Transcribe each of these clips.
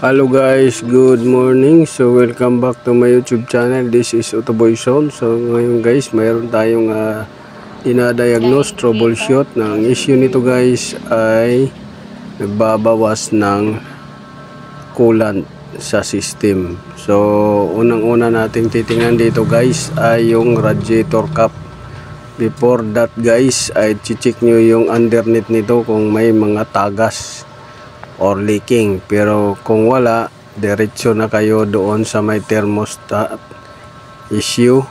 Hello guys, good morning. So welcome back to my YouTube channel. This is Otoboy Soul. So ngayon guys, mayroon tayong dinadiagnose, troubleshoot. Ang issue nito guys ay nagbabawas ng coolant sa system. So unang-una nating titingnan dito guys ay yung radiator cap. Before that guys, ay check nyo yung underneath nito kung may mga tagas or leaking. Pero kung wala, diretso na kayo doon sa may thermostat issue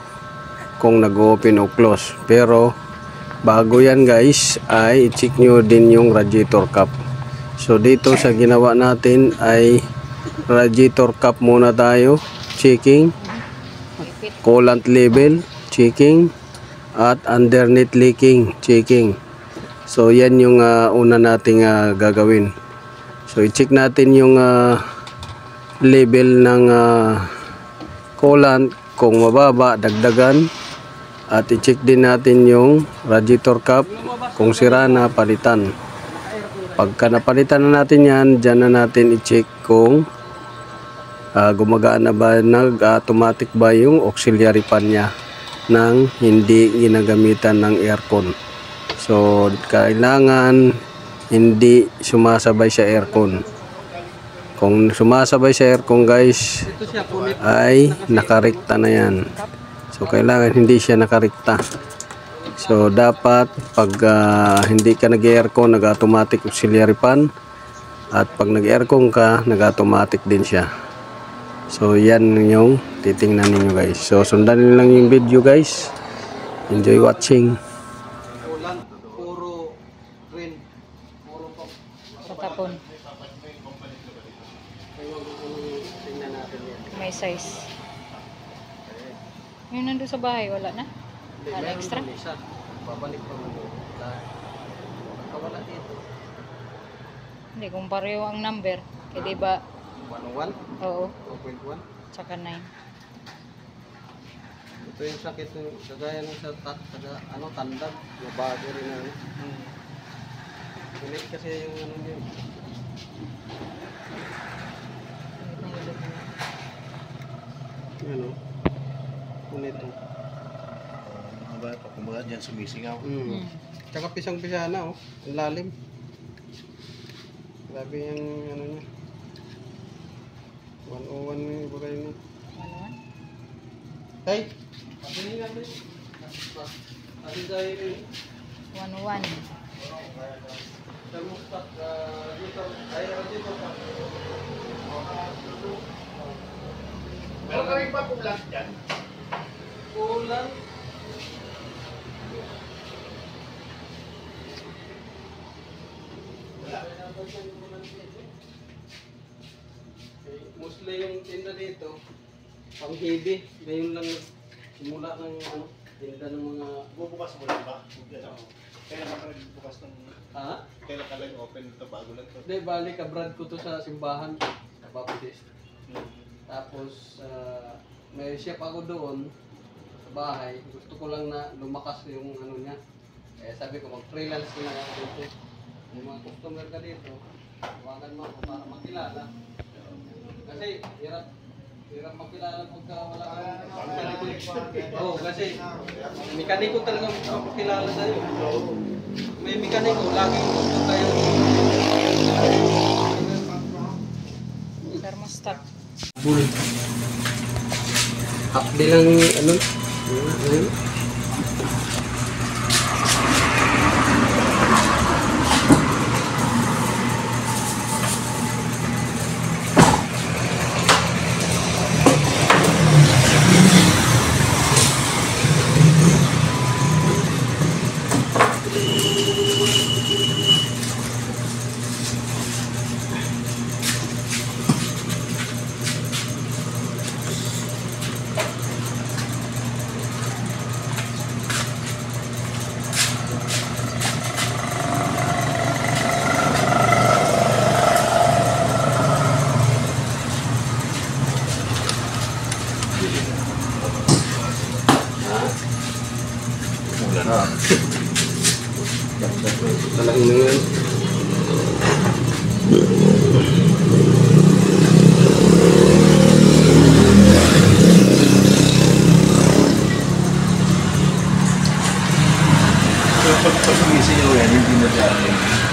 kung nag-open o close. Pero bago yan guys, ay i-check nyo din yung radiator cap. So dito sa ginawa natin ay radiator cap muna tayo, checking coolant level, checking, at underneath leaking, checking. So yan yung una nating gagawin. So i-check natin yung level ng coolant, kung mababa dagdagan, at i-check din natin yung radiator cap, kung sira na palitan. Pagka napalitan na natin yan, dyan na natin i-check kung gumagaan na ba, nag-automatic ba yung auxiliary fan nya nang hindi ginagamitan ng aircon. So kailangan hindi sumasabay sa aircon. Kung sumasabay sa aircon guys, ay nakarekta na yan. So kailangan hindi siya nakarekta. So dapat pag hindi ka nag-aircon, nag-automatic auxiliary fan, at pag nag-aircon ka, nag-automatic din siya. So yan yung titingnan ninyo guys. So sundan niyo lang yung video guys. Enjoy watching. Tapon. May size. Yung nandun sa bahay, wala na? Wala extra? Babalik pa mo. Wala dito. Hindi, kung pareho ang number. Kaya diba? 101? Oo. 2.1? Tsaka 9. Ito yung sakit ng kagaya ng sa tandag. Yung bago rin na. Kulit kasi yung ano niya. Ano? Kulit to. Kumbaga dyan sumisingaw. Tsaka pisang-pisa na oh. Ang lalim. Grabe yung ano niya. 101 yung bagay mo. 1-1? Tay! Pagkini nga rin. Pati tayo rin. 1-1. Thermostat dito. Ay, dito pa. Meron ka rin ba kulang dyan? Kulang. Mostly yung tinda dito, pang heavy. Ngayon lang simula ng ano, tinda ng mga... Bubukas mo lang ba? Kailan ka rin bukas ng... Ha? Kailan ka lang open ito bago lang ito? Hindi, balik kabrad ko to sa simbahan, sa Baptist. Tapos, may chef ako doon sa bahay. Gusto ko lang na lumakas yung ano niya. Eh sabi ko, mag-freelance ko na ako dito. Yung mga customer ka dito, tawagan mo ako para makilala. Kasi hirap makilala pagka wala kang mekaniko. Oo, kasi mekaniko talaga makilala sa'yo. May mekaniko, laging gusto tayo. Thermostat. Bull. Update lang ano?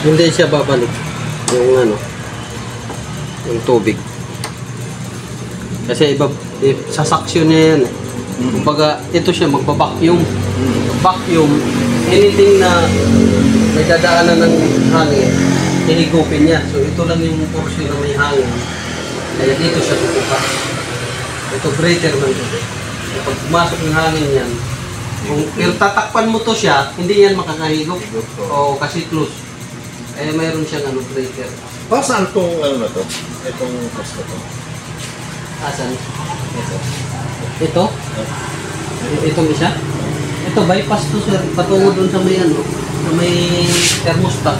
hindi siya babalik yung ano, yung tubig. Kasi sasaksyon niya yan. Kumbaga, ito siya magbabacuum. Vacuum, anything na may dadaanan ng hangin, hinigupin niya. So ito lang yung portion na may hangin. Kaya dito siya pupukas. Ito breather man ito. Pag pumasok ng hangin yan, kung tatakpan mo to siya, hindi yan makakahigop. O kasi close. Kaya mayroon siyang ano, breather. Saan itong ano na to? Itong posto to? Asan? Ito? Itong isa? Ito, bypass to sir. Patungo dun sa may ano, sa may thermostat.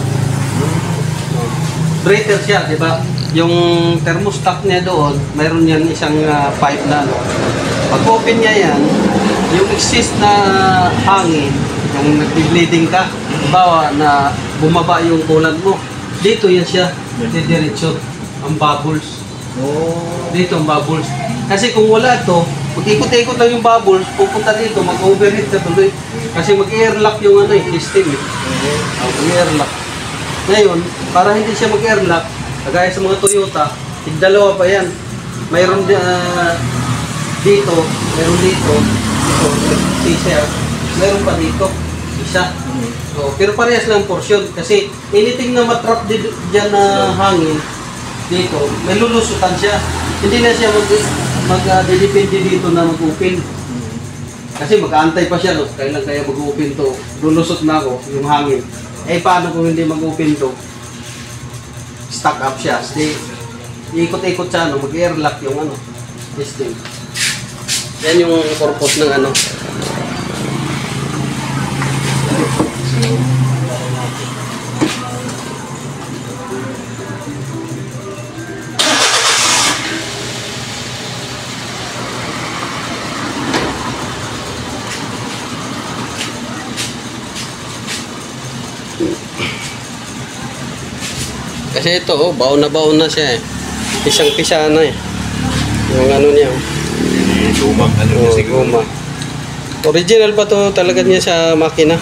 Breather siya, di ba? Yung thermostat niya doon, mayroon yan isang pipe na ano. Pag open niya yan, yung exist na hangin, yung nag-bleeding ka, bawa na bumaba yung kulant mo, dito yan siya, diretso, ang bubbles. Dito ang bubbles. Kasi kung wala to, mag-ikot-ikot lang yung bubbles, pupunta dito, mag-overheat na tuloy. Kasi mag-airlock yung ano, system. Mag-airlock. Ngayon, para hindi siya mag-airlock, kagaya sa mga Toyota, tigdalawa pa yan. Mayroon dito, mayroon dito, isa, mayroon pa dito, isa. So, pero parehas lang portion kasi anything na matrap dyan na hangin dito, may lulusutan siya. Hindi na siya mag-depende dito na mag-open. Kasi mag-aantay pa siya, no? Kailan kaya mag-open to? Lulusot na ako, yung hangin. Eh, paano kung hindi mag-open to? Stuck up siya. Kasi, ikot-ikot siya, no? Mag-airlock yung ano, system. Yan yung purpose ng ano. Kasi ito, oh, baon na siya eh. Pisang-pisa na eh. Yung ano niya. Lumang ano Oh, guma. Original pa to talaga niya sa makina.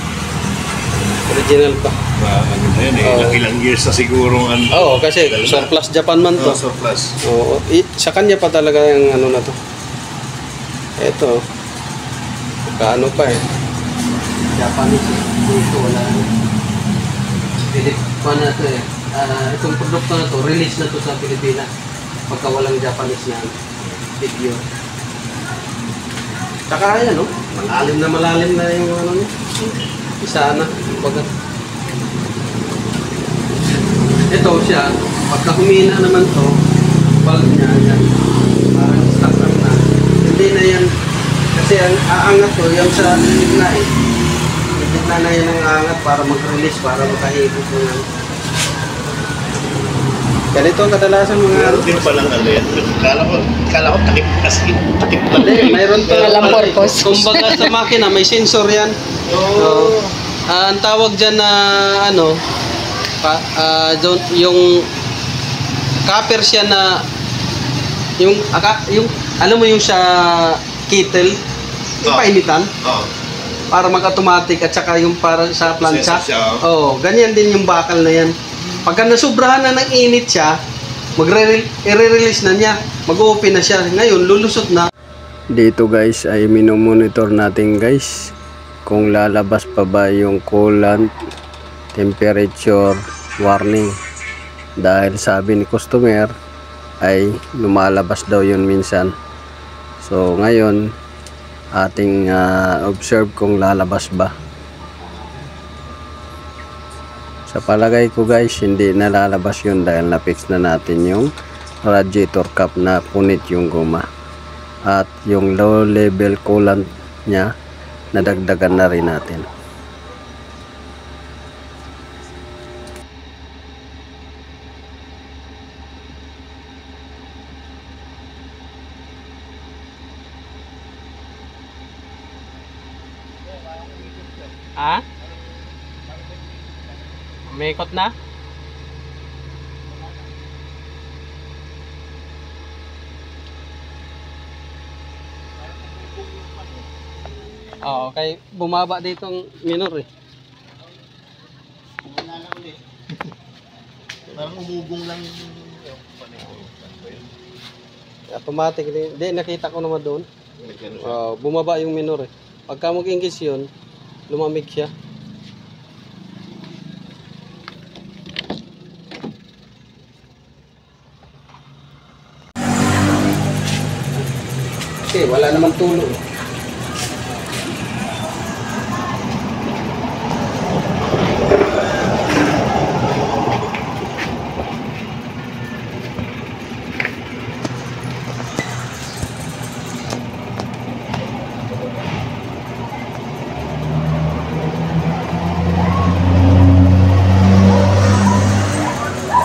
Original pa. Ano na yun eh, ilang years na siguro ang Oo, kasi surplus Japan man to. surplus. Oo, sa kanya pa talaga yung ano na to. Ito. Kaano pa eh. Japanese. Dito wala. Pilip pa na to eh. Itong produkto na to, release na to sa Pilipinas. Pagka walang Japanese na video. Saka yan, no? Malalim na yung ano niya. Isa na. Baga. Ito siya, pagka humina naman to, valve niya, yan. Parang stop na. Hindi na yan. Kasi ang aangat to, yung sa gitna eh. Yung gitna na yan ang aangat para mag-release, para makahigop mo yan. Ganito ang kadalasan mga Meron din palang ano yan. Kala ko takip lang. Hindi, mayroon pa Walang purpose. Kumbaga sa makina, may sensor yan. So, ang tawag dyan na ano, yung copper siya na yung alam mo yung sa kettle, yung painitan para mag-automatic at saka yung para sa plancha. Oh, ganyan din yung bakal na yan. Pagka nasubrahan na ng init siya, i-release na niya, mag-open na siya. Ngayon, lulusot na. Dito guys ay minomonitor natin guys kung lalabas pa ba yung coolant temperature warning. Dahil sabi ni customer ay lumalabas daw yun minsan. So ngayon, ating observe kung lalabas ba. Sa palagay ko guys, hindi na lalabas yun dahil na-fix na natin yung radiator cap na punit yung guma. At yung low level coolant niya, nadagdagan na rin natin. Ah? Umikot na? Oo, kay bumaba dito ang minor eh. Wala na ulit. Parang umugong lang yung panay. Ano ba yun? Automatic. Hindi, nakita ko naman doon. Nagkano siya? Bumaba yung minor eh. Pagka mag-ingis yun, lumamig siya. Kasi wala naman tulo.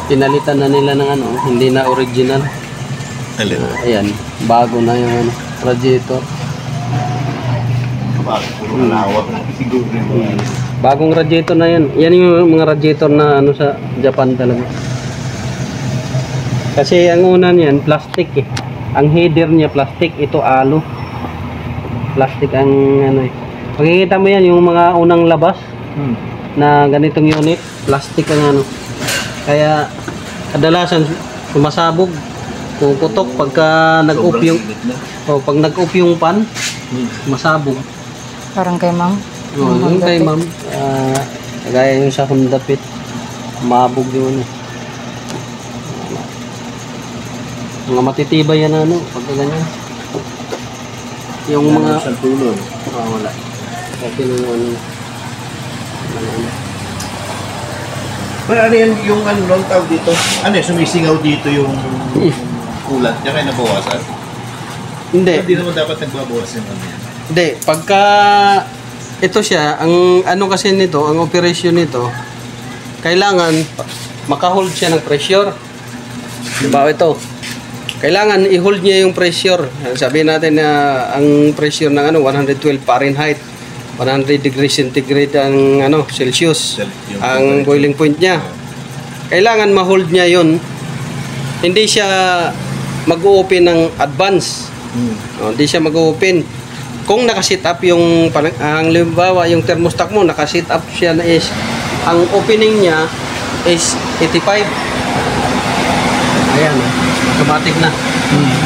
Pinalitan na nila ng ano, hindi na original. Alin? Ayan, bago na yung ano, radiator. Bakit? Puro malawak na siguro rin. Bagong radiator na yan. Yan yung mga radiator na ano sa Japan talaga. Kasi ang una niyan, plastic eh. Ang header niya plastic, ito alo. Plastic ang ano eh. Makikita mo yan yung mga unang labas na ganitong unit, plastic ang ano. Kaya kadalasan sumasabog, puputok pagka nag-off yung pag nag-off yung pan, masabog. Parang kay Mang. Yung kay ma'am, kagaya yung sa Honda Fit, mabog yun. Mga matitibay yan ano, pagka ganyan. Yung mga... Saan tulog? wala. Okay nung ano. Ano yan, yung ano nung tawag dito? Ano yan, sumisingaw dito yung kulat niya kaya nabawasan? Hindi. Hindi naman dapat nagbabawasan yung ano yan. Hindi, pagka ito siya, ang ano kasi nito, ang operation nito, kailangan makahold siya ng pressure. Diba ito? Kailangan i-hold niya yung pressure. Sabihin natin na ang pressure ng ano 112 Fahrenheit, 100 degrees centigrade ang ano Celsius, ang boiling point niya. Kailangan ma-hold niya 'yon. Hindi siya mag-open ng advance. Hindi siya mag-open. Kung naka-sit up yung ang limbawa yung thermostat mo naka-sit up siya na is ang opening niya is 85. Ayan, automatic na.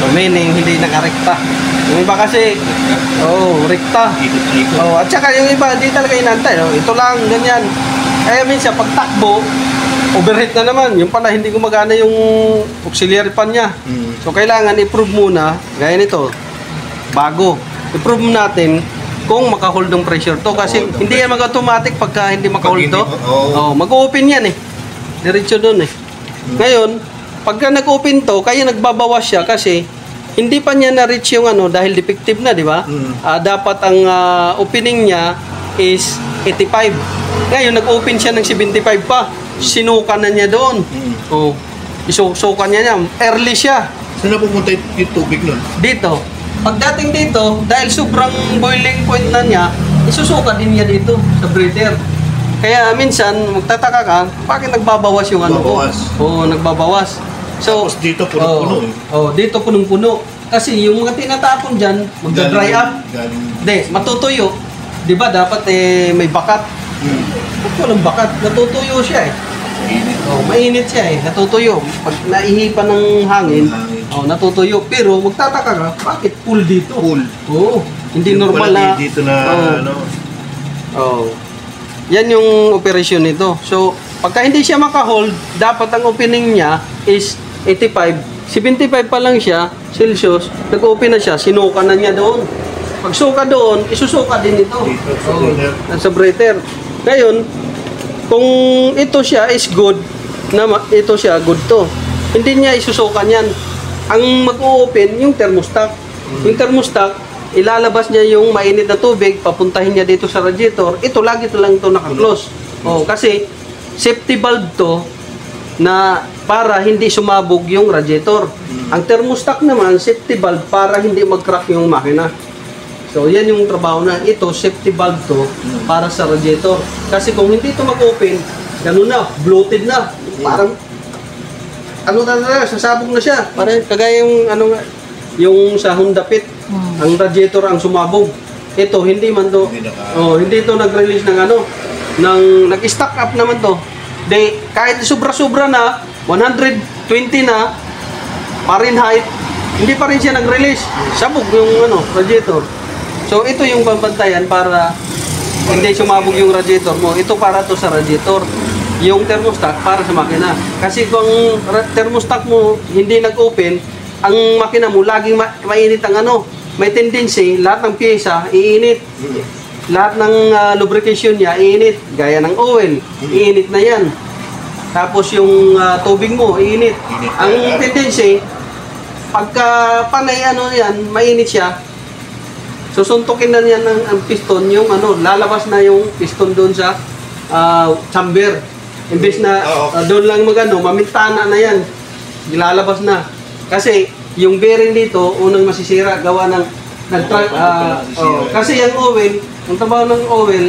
So meaning hindi nakarekta. Yung iba kasi rekta. Ikot-ikot. At saka yung iba hindi talaga inantay, no? Ito lang ganyan. Kaya minsan pag takbo, overheat na naman. Yung pala hindi gumagana yung auxiliary fan niya. So kailangan i-prove muna, gaya nito. Bago i-prove natin kung maka-hold ng pressure to kasi hindi yan mag-automatic pagka hindi maka-hold to. Mag-open yan eh. Diretso doon eh. Ngayon, pagka nag-open to, kaya nagbabawas siya kasi hindi pa niya na-reach yung ano dahil defective na, di ba? Dapat ang opening niya is 85. Ngayon, nag-open siya ng 75 pa. Sinukan na niya doon. Isusukan niya. Early siya. Saan na pupunta yung tubig nun? Dito. Pagdating dito, dahil sobrang boiling point na niya, isusuka din niya dito sa breather. Kaya minsan, magtataka ka, bakit nagbabawas yung ano ko? Nagbabawas. So, tapos dito punong-puno dito punong-puno. Kasi yung mga tinatapon dyan, magda-dry up. Hindi, matutuyo. Di ba dapat may bakat? Ba't walang bakat? Natutuyo siya eh. Mainit siya eh. Natutuyo. Pag naihipan ng hangin, natutuyo. Pero magtataka ka, bakit pool dito? Pool. Hindi normal na. Dito na ano. Yan yung operasyon nito. So, pagka hindi siya maka-hold, dapat ang opening niya is 85. 75 pa lang siya, Celsius, nag-open na siya, sinuka na niya doon. Pag suka doon, isusuka din ito. Sa breather. Ngayon, kung ito siya is good, ito siya, good to. Hindi niya isusuka niyan. Ang mag-open yung thermostat. Yung thermostat, ilalabas niya yung mainit na tubig, papuntahin niya dito sa radiator. Ito, lagi ito lang ito naka-close. Kasi, safety valve to na para hindi sumabog yung radiator. Ang thermostat naman, safety valve para hindi mag-crack yung makina. So, yan yung trabaho na ito, safety valve to para sa radiator. Kasi kung hindi ito mag-open, gano'n na, bloated na. Parang, sasabog na siya. Parang kagaya yung, yung sa Honda Fit, ang radiator ang sumabog. Ito, hindi man to, hindi to nag-release ng nag-stack up naman to. Kahit sobra-sobra na, 120 na Fahrenheit, hindi pa rin siya nag-release. Sabog yung radiator. So ito yung pabantayan para hindi sumabog yung radiator mo. Ito para to sa radiator. Yung thermostat para sa makina. Kasi kung thermostat mo hindi nag-open, ang makina mo laging mainit ang may tendency, lahat ng pyesa iinit. Lahat ng lubrication niya iinit. Gaya ng oil, iinit na yan. Tapos yung tubig mo, iinit. Ang tendency, pagka panay yan, mainit siya, susuntukin na niyan ang piston, yung lalabas na yung piston doon sa chamber. Imbes na doon lang mamintana na yan, lalabas na. Kasi yung bearing dito, unang masisira, gawa ng kasi yung oil, ang trabaho ng oil,